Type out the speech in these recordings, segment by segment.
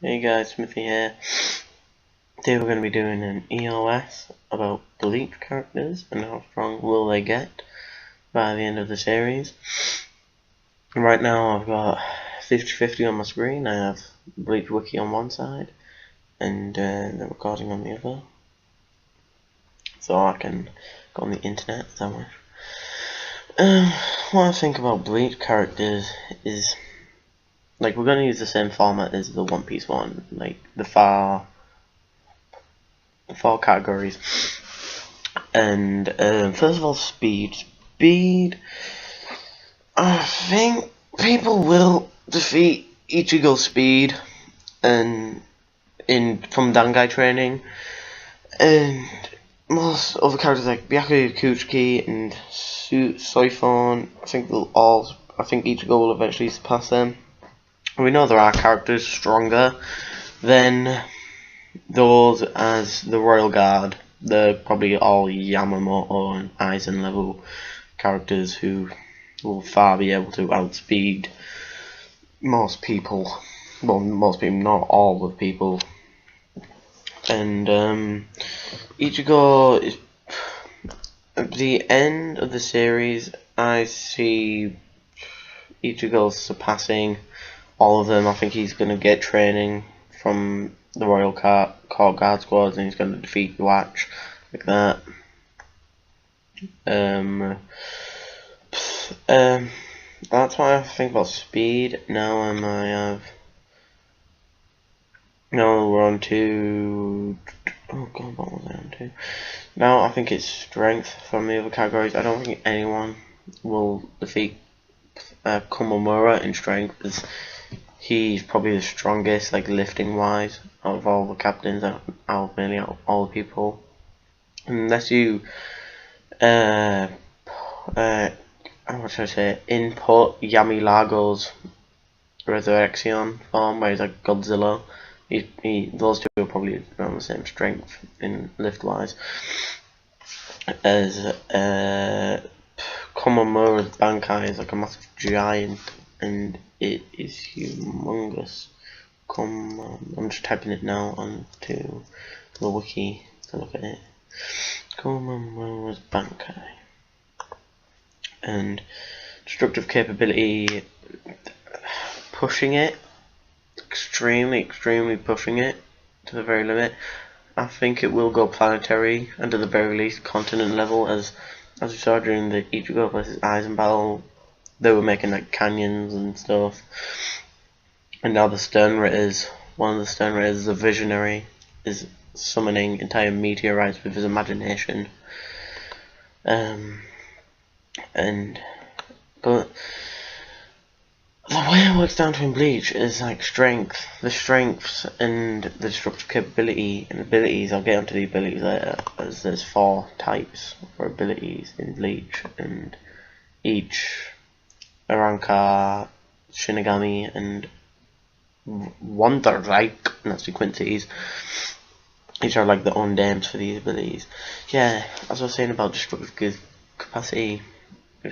Hey guys, Smithy here. Today we're going to be doing an EOS about bleach characters and how strong will they get by the end of the series. Right now I've got 50-50 on my screen. I have Bleach Wiki on one side and the recording on the other. So I can go on the internet if I wish. What I think about bleach characters is, like, we're going to use the same format as the One Piece one, like the four categories. And first of all, speed. I think people will defeat Ichigo's speed and from Dangai training, and most other characters like Byakuya Kuchiki and Soifon. I think Ichigo will eventually surpass them. We know there are characters stronger than those as the Royal Guard. They're probably all Yamamoto and Aizen level characters who will far be able to outspeed most people. Well, most people, not all of the people. And Ichigo is at the end of the series. I see Ichigo surpassing all of them. I think he's going to get training from the Royal Court Guard squads, and he's going to defeat Watch like that. That's why I think about speed. Now we're on to, oh god, what was I on to? Now I think it's strength from the other categories. I don't think anyone will defeat Komamura in strength, because he's probably the strongest, like, lifting wise, out of all the captains, out of all the people. Unless you what should I say, input Yami Lago's Resurrection form, where he's like Godzilla. Those two are probably around the same strength in lift wise as Komamura's Bankai is like a massive giant, and it is humongous. I'm just typing it now onto the wiki to look at it. Komamura's Bankai. And destructive capability, pushing it, extremely pushing it to the very limit. I think it will go planetary, and at the very least continent level, as we saw during the Ichigo vs Aizen battle. They were making like canyons and stuff. And now the Stern Ritters, one of the Stern Ritters, the Visionary, is summoning entire meteorites with his imagination. But the way it works down to in Bleach is like strength, the strengths and the destructive capability and abilities. I'll get onto the abilities later, as there's 4 types for abilities in Bleach, and each Aranka, Shinigami, and Wonderreich, and that's the Quincy's. Each are like the own names for these abilities. Yeah, as I was saying about destructive capacity,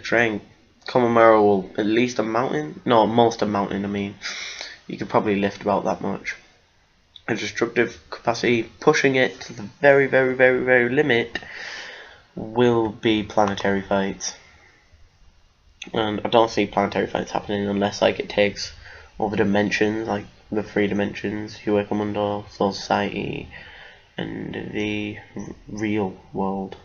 strength, Komamura will at least a mountain. No, most a mountain. I mean, you could probably lift about that much. A destructive capacity, pushing it to the very limit, will be planetary fights. And I don't see planetary fights happening unless, like, it takes over dimensions, like the 3 dimensions, Huecomundo, Soul Society, and the real world.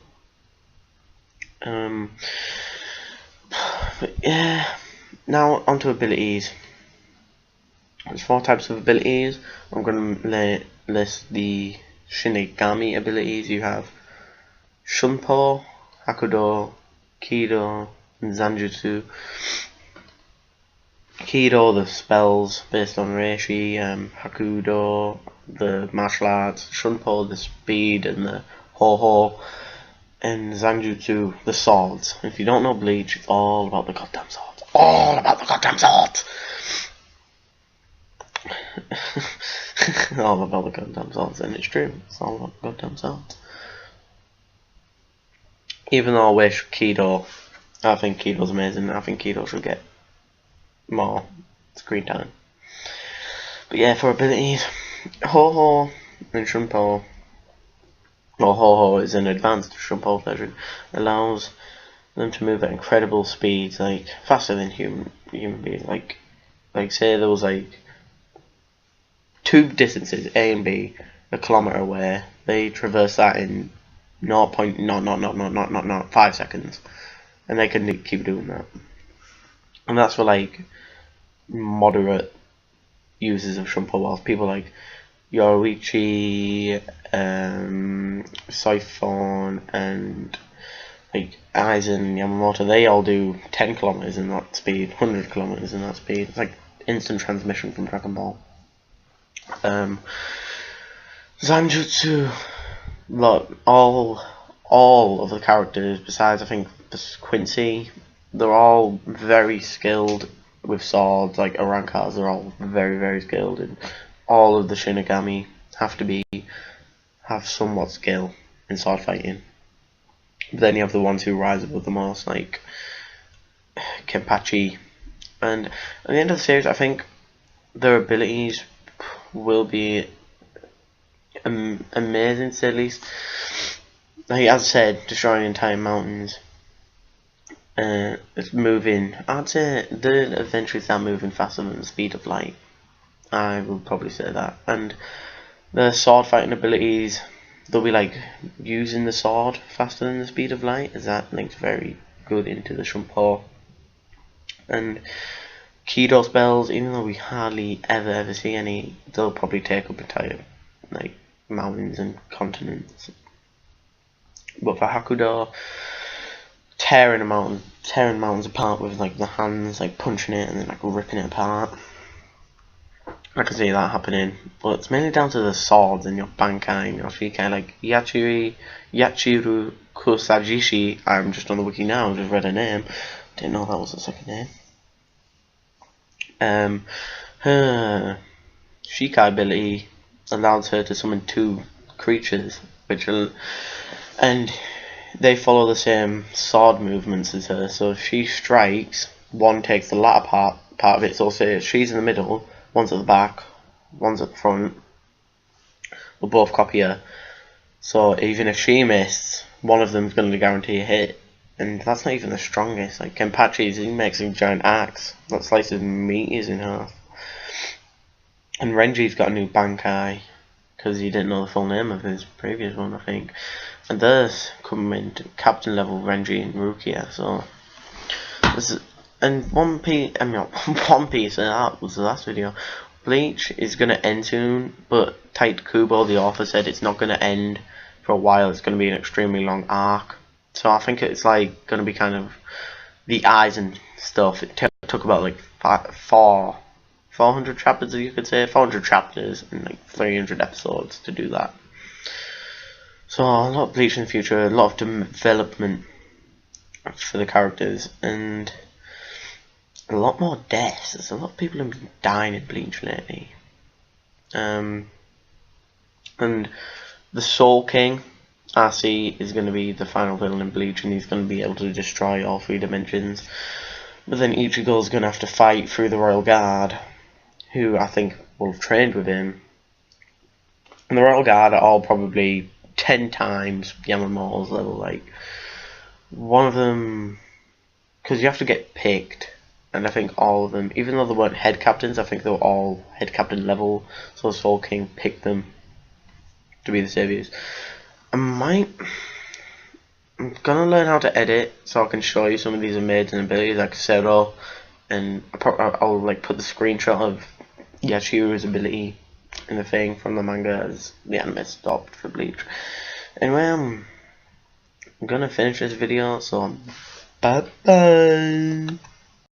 But yeah, now onto abilities. There's 4 types of abilities. I'm going to list the Shinigami abilities. You have Shunpo, Hakudo, Kido, and Zanjutsu. Kido, the spells based on Reishi, Hakudo, the martial arts, Shunpo, the speed and the ho-ho, and Zanjutsu, the swords. If you don't know Bleach, it's all about the goddamn swords. All about the goddamn swords! All about the goddamn swords, and it's true. It's all about the goddamn swords. Even though I wish Kido, I think Kido's amazing. I think Kido should get more screen time. But yeah, for abilities, Ho-Ho and Shunpo, or Ho-Ho is an advanced Shunpo version, allows them to move at incredible speeds, like faster than human beings. Like say there was like two distances, A and B, a kilometer away. They traverse that in 0.5 seconds, and they can keep doing that. And that's for like moderate users of Shunpo, whilst people like Yoruichi, Siphon, and like Aizen and Yamamoto, they all do 10 kilometers in that speed, 100 kilometers in that speed. It's like instant transmission from Dragon Ball. Zanjutsu, look, all of the characters besides I think Quincy, they're all very skilled with swords. Like Arankas, they're all very skilled, and all of the Shinigami have somewhat skill in sword fighting. But then you have the ones who rise above the most, like Kenpachi. And at the end of the series, I think their abilities will be amazing, to say the least. Like as I said, destroying entire mountains. It's moving. I'd say they'll eventually start moving faster than the speed of light. I would probably say that. And the sword fighting abilities, they'll be like using the sword faster than the speed of light, as that links very good into the Shunpo. And Kido spells, even though we hardly ever see any, they'll probably take up entire like mountains and continents. But for Hakudo, tearing mountains apart with like the hands, like punching it and then like ripping it apart. I can see that happening, but it's mainly down to the swords and your Bankai and your Shikai, like Yachiru Kusajishi. I'm just on the wiki now, just read her name. Didn't know that was the second name. Her Shikai ability allows her to summon two creatures, and they follow the same sword movements as her. So if she strikes, one takes the latter part of it. So say she's in the middle, one's at the back, one's at the front. We'll both copy her. So even if she missed, one of them's going to guarantee a hit. And that's not even the strongest. Like Kenpachi's, he makes a giant axe that slices meat in half. And Renji's got a new Bankai, because he didn't know the full name of his previous one, I think. And there's coming to captain level Renji and Rukia. So this is, and One Piece, that was the last video. Bleach is gonna end soon, but Tite Kubo, the author, said it's not gonna end for a while. It's gonna be an extremely long arc. So I think it's like gonna be kind of the eyes and stuff. It took about like 400 chapters, you could say, 400 chapters and like 300 episodes to do that. So a lot of Bleach in the future, a lot of development for the characters, and a lot more deaths. There's a lot of people who've been dying in Bleach lately. And the Soul King, RC, is going to be the final villain in Bleach, and he's going to be able to destroy all 3 dimensions. But then Ichigo's going to have to fight through the Royal Guard, who I think will have trained with him. And the Royal Guard are all probably 10 times Yamamoto's level. Like, one of them, because you have to get picked, and I think all of them, even though they weren't head captains, I think they were all head captain level. So Soul King picked them to be the saviors. I'm gonna learn how to edit so I can show you some of these amazing abilities like Zero, and I'll like put the screenshot of Yachiru's ability in the thing from the manga as the anime stopped for Bleach. Anyway, I'm gonna finish this video, so bye bye.